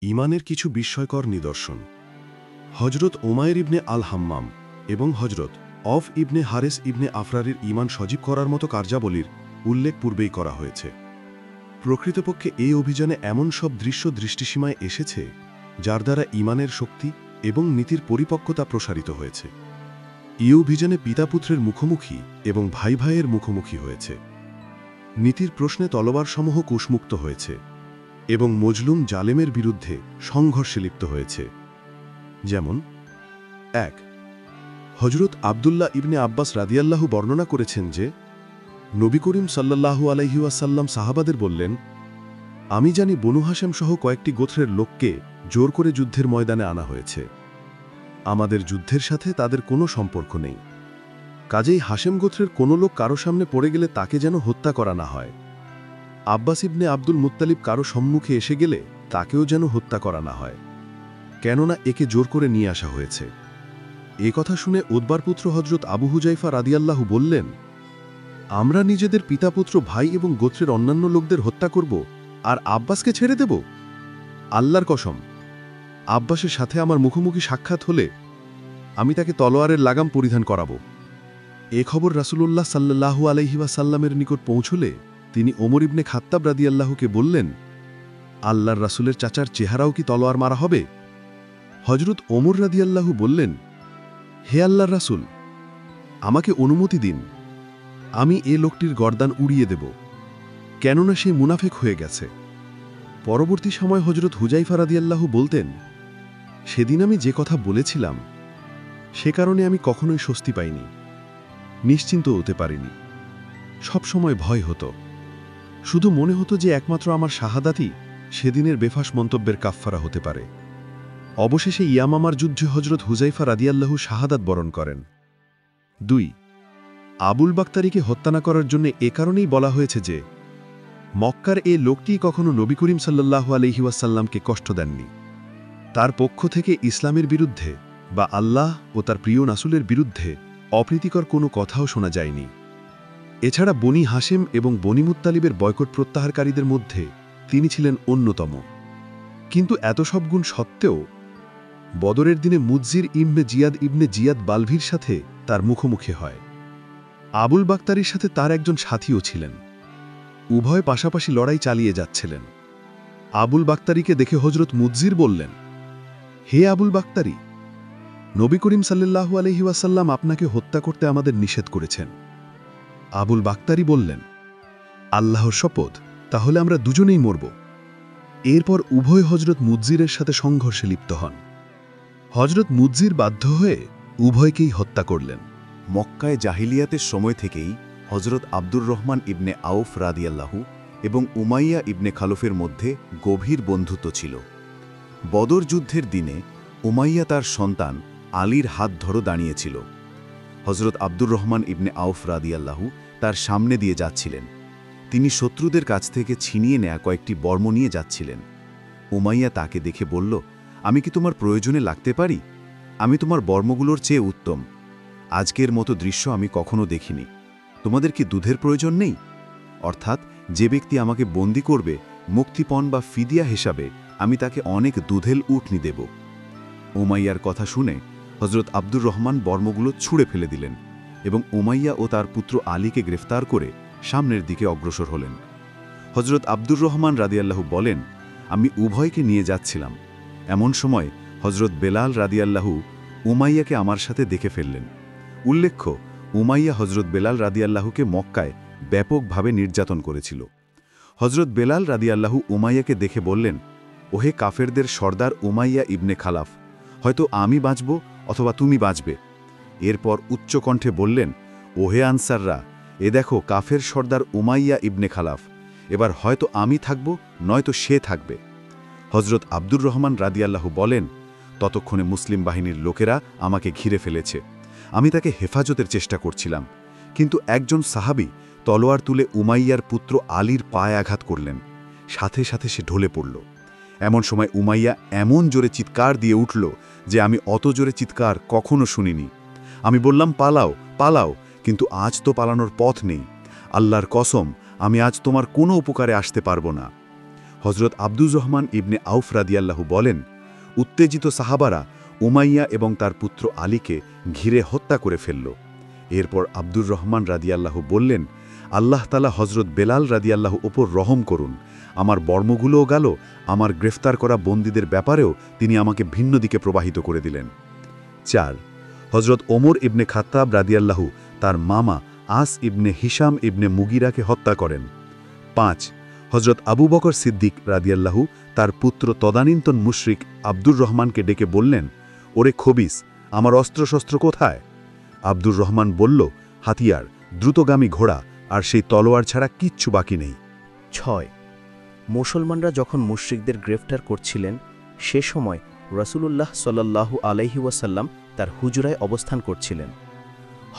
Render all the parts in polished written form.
ঈমানের কিছু বিস্ময়কর নিদর্শন। হজরত উমায়ের ইবনে আল হাম্মাম এবং হজরত অফ ইবনে হারেস ইবনে আফরারের ঈমান সজীব করার মতো কার্যাবলীর উল্লেখ পূর্বেই করা হয়েছে। প্রকৃতপক্ষে এই অভিযানে এমন সব দৃশ্য দৃষ্টিসীমায় এসেছে যার দ্বারা ঈমানের শক্তি এবং নীতির পরিপক্কতা প্রসারিত হয়েছে। এই অভিযানে পিতাপুত্রের মুখোমুখি এবং ভাই ভাইয়ের মুখোমুখি হয়েছে। নীতির প্রশ্নে তলবারসমূহ কুশমুক্ত হয়েছে এবং মজলুম জালেমের বিরুদ্ধে সংঘর্ষে লিপ্ত হয়েছে। যেমন ১ হজরত আবদুল্লাহ ইবনে আব্বাস রাদিয়াল্লাহু বর্ণনা করেছেন যে নবী করিম সাল্লাল্লাহু আলাইহি ওয়াসাল্লাম সাহাবাদের বললেন, আমি জানি বনু হাশেম সহ কয়েকটি গোত্রের লোককে জোর করে যুদ্ধের ময়দানে আনা হয়েছে। আমাদের যুদ্ধের সাথে তাদের কোনো সম্পর্ক নেই। কাজেই হাশেম গোত্রের কোনো লোক কারো সামনে পড়ে গেলে তাকে যেন হত্যা করা না হয়। আব্বাস ইবনে আব্দুল মুত্তালিব কারো সম্মুখে এসে গেলে তাকেও যেন হত্যা করা না হয়, কেননা একে জোর করে নিয়ে আসা হয়েছে। এ কথা শুনে উতবার পুত্র হজরত আবু হুজাইফা রাদিয়াল্লাহু বললেন, আমরা নিজেদের পিতাপুত্র ভাই এবং গোত্রের অন্যান্য লোকদের হত্যা করব আর আব্বাসকে ছেড়ে দেব? আল্লাহর কসম, আব্বাসের সাথে আমার মুখোমুখি সাক্ষাৎ হলে আমি তাকে তলোয়ারের লাগাম পরিধান করাব। এ খবর রাসূলুল্লাহ সাল্লাল্লাহু আলাইহি ওয়াসাল্লামের নিকট পৌঁছলে তিনি ওমর ইবনে খাত্তাব রাদিয়াল্লাহুকে বললেন, আল্লাহর রাসূলের চাচার চেহারাও কি তলোয়ার মারা হবে? হজরত ওমর রাদিয়াল্লাহু বললেন, হে আল্লাহর রাসূল, আমাকে অনুমতি দিন, আমি এ লোকটির গর্দান উড়িয়ে দেব, কেননা সে মুনাফেক হয়ে গেছে। পরবর্তী সময় হজরত হুজাইফা রাদিয়াল্লাহু বলতেন, সেদিন আমি যে কথা বলেছিলাম সে কারণে আমি কখনোই স্বস্তি পাইনি, নিশ্চিন্ত হতে পারিনি। সবসময় ভয় হতো, শুধু মনে হতো যে একমাত্র আমার শাহাদাতই সেদিনের বেফাস মন্তব্যের কাফফারা হতে পারে। অবশেষে ইয়ামামার যুদ্ধে হজরত হুজাইফা রাদিয়াল্লাহু শাহাদাত বরণ করেন। ২ আবুল বাক্তারিকে হত্যা না করার জন্য এ কারণেই বলা হয়েছে যে মক্কার এ লোকটি কখনো নবী করিম সাল্লাল্লাহু আলাইহি ওয়াসাল্লামকে কষ্ট দেননি। তার পক্ষ থেকে ইসলামের বিরুদ্ধে বা আল্লাহ ও তার প্রিয় রাসূলের বিরুদ্ধে অপ্রীতিকর কোনো কথাও শোনা যায়নি। এছাড়া বনি হাশেম এবং বনি মুত্তালিবের বয়কট প্রত্যাহারকারীদের মধ্যে তিনি ছিলেন অন্যতম। কিন্তু এত সব গুণ সত্ত্বেও বদরের দিনে মুজ্জির ইবনে জিয়াদ বালভির সাথে তার মুখোমুখি হয়। আবুল বাক্তারির সাথে তার একজন সাথীও ছিলেন। উভয় পাশাপাশি লড়াই চালিয়ে যাচ্ছিলেন। আবুল বাক্তারিকে দেখে হজরত মুজ্জির বললেন, হে আবুল বাক্তারি, নবী করিম সাল্লাল্লাহু আলাইহি ওয়াসাল্লাম আপনাকে হত্যা করতে আমাদের নিষেধ করেছেন। আবুল বাক্তারি বললেন, আল্লাহর শপথ, তাহলে আমরা দুজনেই মরব। এরপর উভয় হজরত মুজ্জিরের সাথে সংঘর্ষে লিপ্ত হন। হজরত মুজ্জির বাধ্য হয়ে উভয়কেই হত্যা করলেন। মক্কায় জাহিলিয়াতের সময় থেকেই হজরত আব্দুর রহমান ইবনে আউফ রাদিয়াল্লাহু এবং উমাইয়া ইবনে খালফের মধ্যে গভীর বন্ধুত্ব ছিল। বদর যুদ্ধের দিনে উমাইয়া তার সন্তান আলীর হাত ধরে দাঁড়িয়েছিল। হজরত আব্দুর রহমান ইবনে আউফ রাদিয়াল্লাহু তার সামনে দিয়ে যাচ্ছিলেন। তিনি শত্রুদের কাছ থেকে ছিনিয়ে নেয়া কয়েকটি বর্ম নিয়ে যাচ্ছিলেন। উমাইয়া তাকে দেখে বলল, আমি কি তোমার প্রয়োজনে লাগতে পারি? আমি তোমার বর্মগুলোর চেয়ে উত্তম। আজকের মতো দৃশ্য আমি কখনো দেখিনি। তোমাদের কি দুধের প্রয়োজন নেই? অর্থাৎ যে ব্যক্তি আমাকে বন্দী করবে, মুক্তিপণ বা ফিদিয়া হিসাবে আমি তাকে অনেক দুধেল উটনি দেব। উমাইয়ার কথা শুনে হজরত আব্দুর রহমান বর্মগুলো ছুঁড়ে ফেলে দিলেন এবং উমাইয়া ও তার পুত্র আলীকে গ্রেফতার করে সামনের দিকে অগ্রসর হলেন। হজরত আব্দুর রহমান রাদিয়াল্লাহু বলেন, আমি উভয়কে নিয়ে যাচ্ছিলাম। এমন সময় হজরত বেলাল রাদিয়াল্লাহু উমাইয়াকে আমার সাথে দেখে ফেললেন। উল্লেখ্য, উমাইয়া হজরত বেলাল রাদিয়াল্লাহুকে মক্কায় ব্যাপকভাবে নির্যাতন করেছিল। হজরত বেলাল রাদিয়াল্লাহু উমাইয়াকে দেখে বললেন, ওহে কাফেরদের সর্দার উমাইয়া ইবনে খালাফ, হয়তো আমি বাঁচব অথবা তুমি বাঁচবে। এরপর উচ্চকণ্ঠে বললেন, ওহে আনসাররা, এ দেখো কাফের সর্দার উমাইয়া ইবনে খালাফ, এবার হয়তো আমি থাকব নয়তো সে থাকবে। হজরত আব্দুর রহমান রাদিয়াল্লাহু বলেন, ততক্ষণে মুসলিম বাহিনীর লোকেরা আমাকে ঘিরে ফেলেছে। আমি তাকে হেফাজতের চেষ্টা করছিলাম, কিন্তু একজন সাহাবী তলোয়ার তুলে উমাইয়ার পুত্র আলীর পায়ে আঘাত করলেন। সাথে সাথে সে ঢলে পড়ল। এমন সময় উমাইয়া এমন জোরে চিৎকার দিয়ে উঠল যে আমি অত জোরে চিৎকার কখনো শুনিনি। আমি বললাম, পালাও পালাও, কিন্তু আজ তো পালানোর পথ নেই। আল্লাহর কসম, আমি আজ তোমার কোনো উপকারে আসতে পারবো না। হজরত আব্দুর রহমান ইবনে আউফ রাদিয়াল্লাহু বলেন, উত্তেজিত সাহাবারা উমাইয়া এবং তার পুত্র আলীকে ঘিরে হত্যা করে ফেলল। এরপর আব্দুর রহমান রাদিয়াল্লাহু বললেন, আল্লাহ তাআলা হজরত বেলাল রাদিয়াল্লাহু ওপর রহম করুন, আমার বর্মগুলোও গেল, আমার গ্রেফতার করা বন্দীদের ব্যাপারেও তিনি আমাকে ভিন্ন দিকে প্রবাহিত করে দিলেন। 4. হজরত ওমর ইবনে খাত্তাব রাদিয়াল্লাহু তার মামা আস ইবনে হিশাম ইবনে মুগিরাকে হত্যা করেন। 5. হজরত আবু বকর সিদ্দিক রাদিয়াল্লাহু তার পুত্র তদানীন্তন মুশরিক আব্দুর রহমানকে ডেকে বললেন, ওরে খবিস, আমার অস্ত্রশস্ত্র কোথায়? আব্দুর রহমান বলল, হাতিয়ার, দ্রুতগামী ঘোড়া আর সেই তলোয়ার ছাড়া কিচ্ছু বাকি নেই। 6. মুসলমানরা যখন মুশরিকদের গ্রেফতার করছিলেন সে সময় রাসূলুল্লাহ সাল্লাল্লাহু আলাইহি ওয়াসাল্লাম তার হুজরায় অবস্থান করছিলেন।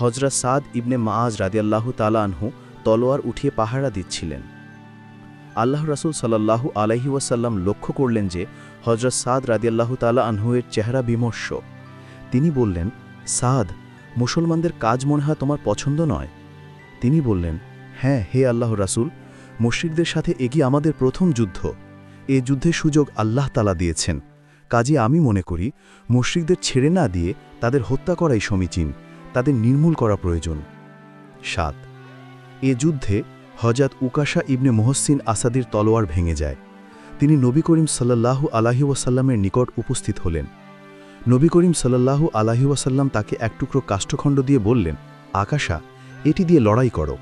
হযরত সাদ ইবনে মাআজ রাদিয়াল্লাহু তাআলা আনহু তলোয়ার উঠিয়ে পাহারা দিচ্ছিলেন। আল্লাহ রাসূল সাল্লাল্লাহু আলাইহি ওয়াসাল্লাম লক্ষ্য করলেন যে হযরত সাদ রাদিয়াল্লাহু তাআলা আনহুয়ের চেহারা বিমর্ষ। তিনি বললেন, সাদ, মুসলমানদের কাজ মনে হয় তোমার পছন্দ নয়? তিনি বললেন, হ্যাঁ হে আল্লাহ রাসূল, মুশরিকদের সাথে এগিয়ে আমাদের প্রথম যুদ্ধ। এ যুদ্ধের সুযোগ আল্লাহ তাআলা দিয়েছেন, কাজে আমি মনে করি মুশরিকদের ছেড়ে না দিয়ে তাদের হত্যা করাই সমীচীন, তাদের নির্মূল করা প্রয়োজন। 7. এ যুদ্ধে হযরত উকাশা ইবনে মুহসিন আসাদির তলোয়ার ভেঙে যায়। তিনি নবী করিম সাল্লাল্লাহু আলাইহি ওয়াসাল্লামের নিকট উপস্থিত হলেন। নবী করিম সাল্লাল্লাহু আলাইহি ওয়াসাল্লাম তাকে এক টুকরো কাষ্ঠখণ্ড দিয়ে বললেন, আকাশা, এটি দিয়ে লড়াই করো।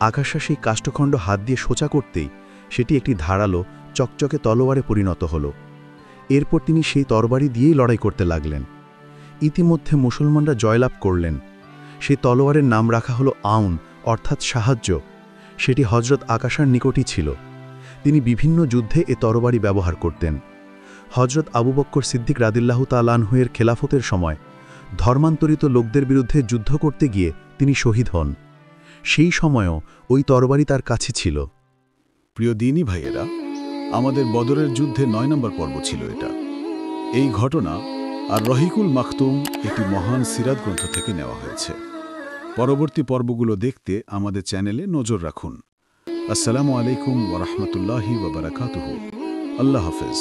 আকাশা সেই কাষ্ঠখণ্ড হাত দিয়ে সোজা করতেই সেটি একটি ধারালো চকচকে তলোয়ারে পরিণত হল। এরপর তিনি সেই তরবারি দিয়েই লড়াই করতে লাগলেন। ইতিমধ্যে মুসলমানরা জয়লাভ করলেন। সেই তলোয়ারের নাম রাখা হলো আউন, অর্থাৎ সাহায্য। সেটি হযরত আকাশার নিকটই ছিল। তিনি বিভিন্ন যুদ্ধে এ তরবারি ব্যবহার করতেন। হযরত আবু বকর সিদ্দিক রাদিয়াল্লাহু তাআলা আনহুয়ের খেলাফতের সময় ধর্মান্তরিত লোকদের বিরুদ্ধে যুদ্ধ করতে গিয়ে তিনি শহীদ হন। সেই সময়ও ওই তরবারি তার কাছে ছিল। প্রিয় দিনী ভাইয়েরা, আমাদের বদরের যুদ্ধে 9 নম্বর পর্ব ছিল এটা। এই ঘটনা আর রহিকুল মাখতুম একটি মহান সিরাত গ্রন্থ থেকে নেওয়া হয়েছে। পরবর্তী পর্বগুলো দেখতে আমাদের চ্যানেলে নজর রাখুন। আসসালামু আলাইকুম ওয়া রাহমাতুল্লাহি ওয়া বারাকাতুহু। আল্লাহ হাফেজ।